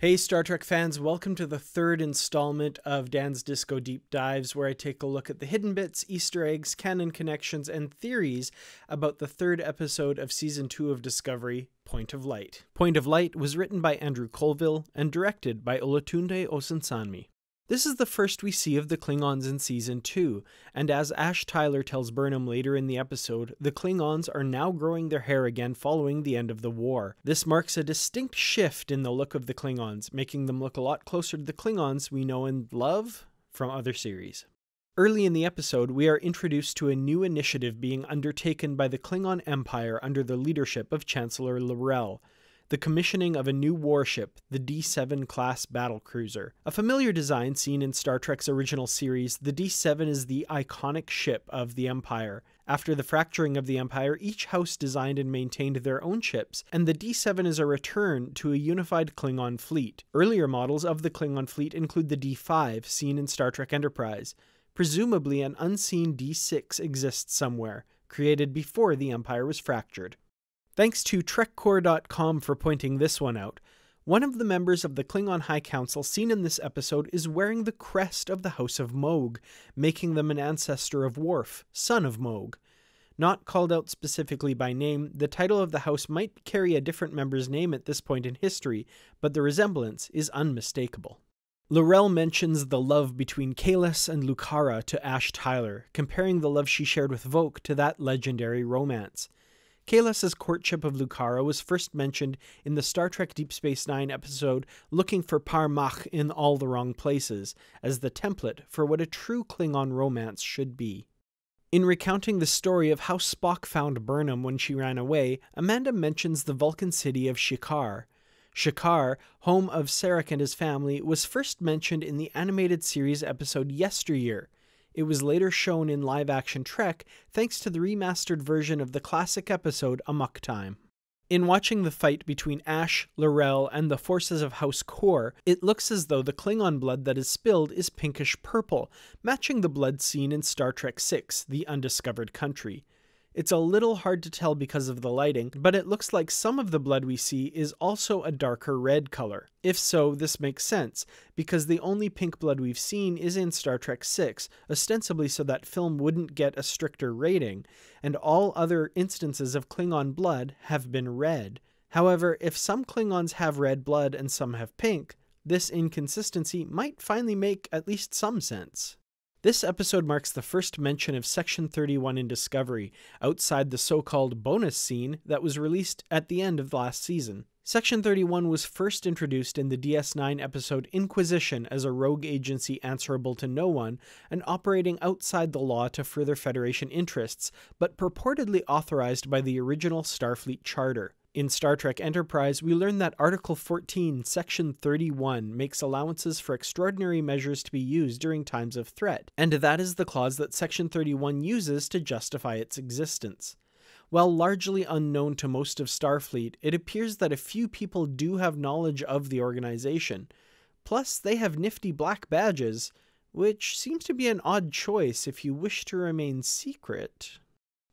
Hey Star Trek fans, welcome to the third installment of Dan's Disco Deep Dives, where I take a look at the hidden bits, Easter eggs, canon connections, and theories about the third episode of Season 2 of Discovery, Point of Light. Point of Light was written by Andrew Colville and directed by Olatunde Osunsanmi. This is the first we see of the Klingons in Season 2, and as Ash Tyler tells Burnham later in the episode, the Klingons are now growing their hair again following the end of the war. This marks a distinct shift in the look of the Klingons, making them look a lot closer to the Klingons we know and love from other series. Early in the episode, we are introduced to a new initiative being undertaken by the Klingon Empire under the leadership of Chancellor L'Rell. The commissioning of a new warship, the D7 class battlecruiser. A familiar design seen in Star Trek's original series, the D7 is the iconic ship of the Empire. After the fracturing of the Empire, each house designed and maintained their own ships, and the D7 is a return to a unified Klingon fleet. Earlier models of the Klingon fleet include the D5, seen in Star Trek Enterprise. Presumably an unseen D6 exists somewhere, created before the Empire was fractured. Thanks to TrekCore.com for pointing this one out. One of the members of the Klingon High Council seen in this episode is wearing the crest of the House of Mogh, making them an ancestor of Worf, son of Mogh. Not called out specifically by name, the title of the house might carry a different member's name at this point in history, but the resemblance is unmistakable. L'Rell mentions the love between Callas and Lucara to Ash Tyler, comparing the love she shared with Voq to that legendary romance. Callas' courtship of Lucara was first mentioned in the Star Trek Deep Space Nine episode Looking for Par-Mach in All the Wrong Places, as the template for what a true Klingon romance should be. In recounting the story of how Spock found Burnham when she ran away, Amanda mentions the Vulcan city of Shikar. Shikar, home of Sarek and his family, was first mentioned in the animated series episode Yesteryear. It was later shown in live-action Trek thanks to the remastered version of the classic episode Amok Time. In watching the fight between Ash, L'Rell, and the forces of House Kor, it looks as though the Klingon blood that is spilled is pinkish-purple, matching the blood seen in Star Trek VI, The Undiscovered Country. It's a little hard to tell because of the lighting, but it looks like some of the blood we see is also a darker red color. If so, this makes sense, because the only pink blood we've seen is in Star Trek VI, ostensibly so that film wouldn't get a stricter rating, and all other instances of Klingon blood have been red. However, if some Klingons have red blood and some have pink, this inconsistency might finally make at least some sense. This episode marks the first mention of Section 31 in Discovery, outside the so-called bonus scene that was released at the end of last season. Section 31 was first introduced in the DS9 episode Inquisition as a rogue agency answerable to no one and operating outside the law to further Federation interests, but purportedly authorized by the original Starfleet Charter. In Star Trek Enterprise, we learn that Article 14, Section 31 makes allowances for extraordinary measures to be used during times of threat, and that is the clause that Section 31 uses to justify its existence. While largely unknown to most of Starfleet, it appears that a few people do have knowledge of the organization. Plus, they have nifty black badges, which seems to be an odd choice if you wish to remain secret.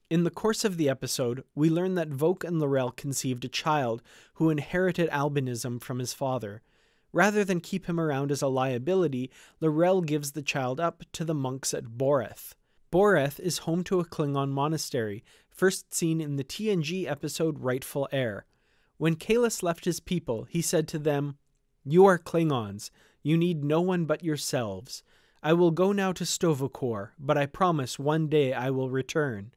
In the course of the episode, we learn that Voq and L'Rell conceived a child who inherited albinism from his father. Rather than keep him around as a liability, L'Rell gives the child up to the monks at Boreth. Boreth is home to a Klingon monastery, first seen in the TNG episode Rightful Heir. When Callas left his people, he said to them, "You are Klingons. You need no one but yourselves. I will go now to Sto-vo-kor, but I promise one day I will return."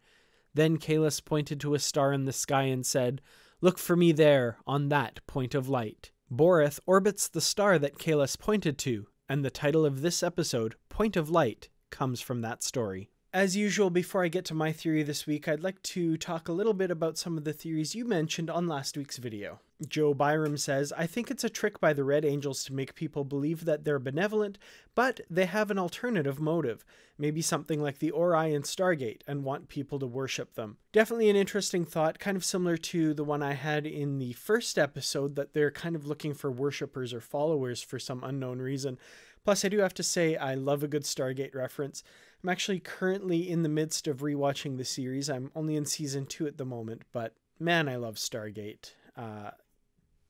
Then Callas pointed to a star in the sky and said, "Look for me there, on that point of light." Boreth orbits the star that Callas pointed to, and the title of this episode, Point of Light, comes from that story. As usual, before I get to my theory this week, I'd like to talk a little bit about some of the theories you mentioned on last week's video. Joe Byram says, "I think it's a trick by the Red Angels to make people believe that they're benevolent, but they have an alternative motive, maybe something like the Orion Stargate, and want people to worship them." Definitely an interesting thought, kind of similar to the one I had in the first episode, that they're kind of looking for worshippers or followers for some unknown reason. Plus, I do have to say, I love a good Stargate reference. I'm actually currently in the midst of rewatching the series. I'm only in season 2 at the moment, but man, I love Stargate.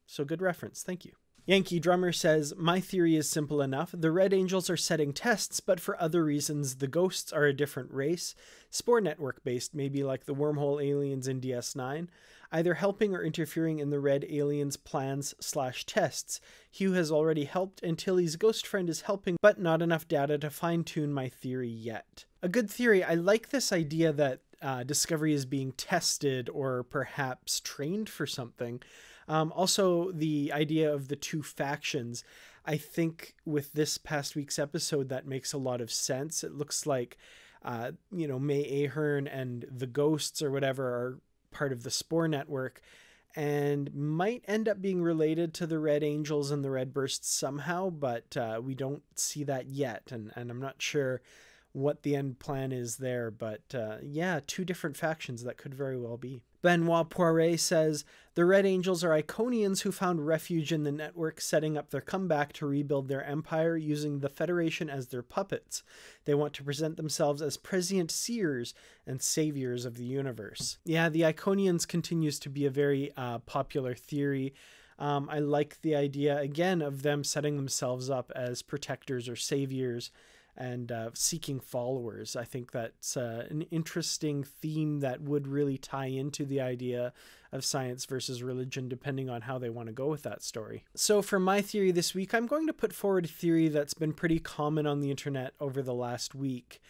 So good reference. Thank you. Yankee Drummer says, my theory is simple enough. The Red Angels are setting tests, but for other reasons. The Ghosts are a different race, spore network based, maybe like the wormhole aliens in DS9, either helping or interfering in the Red aliens' plans/tests. Hugh has already helped, and Tilly's ghost friend is helping, but not enough data to fine-tune my theory yet. A good theory. I like this idea that Discovery is being tested or perhaps trained for something. Also, the idea of the two factions, I think with this past week's episode, that makes a lot of sense. It looks like, May Ahern and the Ghosts or whatever are part of the Spore Network and might end up being related to the Red Angels and the Red Bursts somehow, but we don't see that yet, and I'm not sure what the end plan is there, but yeah, two different factions that could very well be. Benoit Poiret says, the Red Angels are Iconians who found refuge in the network, setting up their comeback to rebuild their empire using the Federation as their puppets. They want to present themselves as prescient seers and saviors of the universe. Yeah, the Iconians continues to be a very popular theory. I like the idea, again, of them setting themselves up as protectors or saviors and seeking followers. I think that's an interesting theme that would really tie into the idea of science versus religion, depending on how they want to go with that story. So for my theory this week, I'm going to put forward a theory that's been pretty common on the internet over the last week.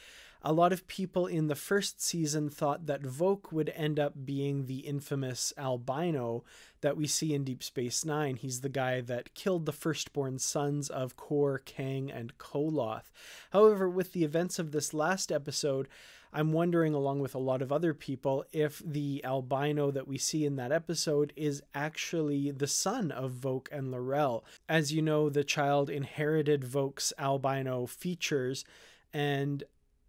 A lot of people in the first season thought that Voq would end up being the infamous albino that we see in Deep Space Nine. He's the guy that killed the firstborn sons of Kor, Kang, and Koloth. However, with the events of this last episode, I'm wondering, along with a lot of other people, if the albino that we see in that episode is actually the son of Voq and L'Rell. As you know, the child inherited Voq's albino features, and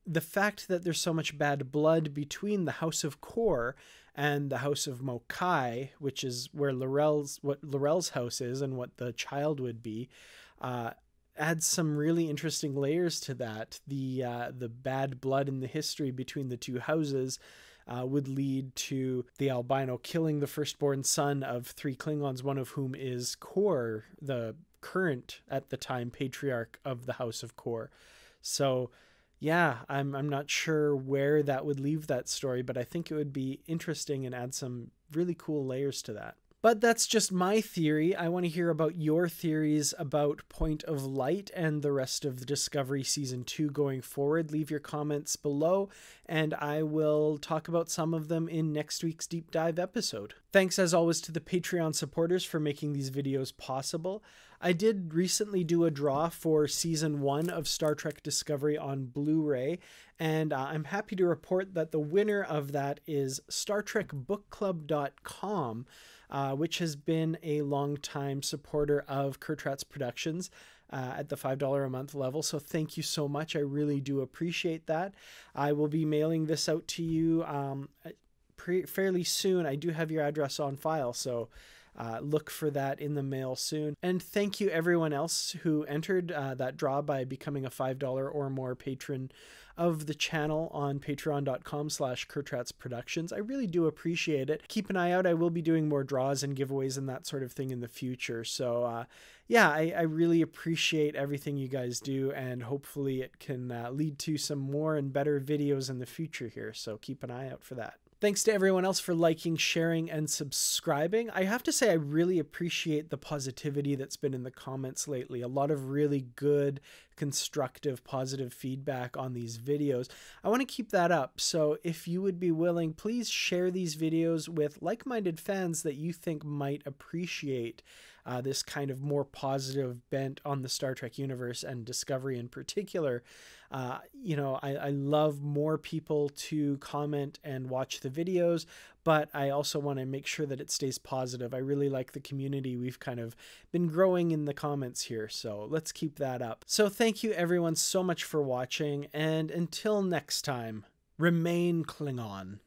the fact that there's so much bad blood between the House of Kor and the House of Mokai, which is where what L'Rell's house is and what the child would be, adds some really interesting layers to that. The bad blood in the history between the two houses would lead to the albino killing the firstborn son of 3 Klingons, one of whom is Kor, the current, at the time, patriarch of the House of Kor. So yeah, I'm not sure where that would leave that story, but I think it would be interesting and add some really cool layers to that. But that's just my theory. I want to hear about your theories about Point of Light and the rest of the Discovery Season 2 going forward. Leave your comments below, and I will talk about some of them in next week's Deep Dive episode. Thanks as always to the Patreon supporters for making these videos possible. I did recently do a draw for Season 1 of Star Trek Discovery on Blu-ray, and I'm happy to report that the winner of that is StarTrekBookClub.com, which has been a long-time supporter of Kertrats Productions at the $5 a month level. So thank you so much. I really do appreciate that. I will be mailing this out to you fairly soon. I do have your address on file, so look for that in the mail soon. And thank you everyone else who entered that draw by becoming a $5 or more patron of the channel on patreon.com/KertratsProductions. I really do appreciate it. Keep an eye out. I will be doing more draws and giveaways and that sort of thing in the future. So yeah, I really appreciate everything you guys do, and hopefully it can lead to some more and better videos in the future here. So keep an eye out for that. Thanks to everyone else for liking, sharing, and subscribing. I have to say I really appreciate the positivity that's been in the comments lately. A lot of really good, constructive, positive feedback on these videos. I want to keep that up, so if you would be willing, please share these videos with like-minded fans that you think might appreciate this kind of more positive bent on the Star Trek universe and Discovery in particular. I love more people to comment and watch the videos, but I also want to make sure that it stays positive. I really like the community. We've kind of been growing in the comments here, so let's keep that up. So thank you everyone so much for watching, and until next time, remain Klingon.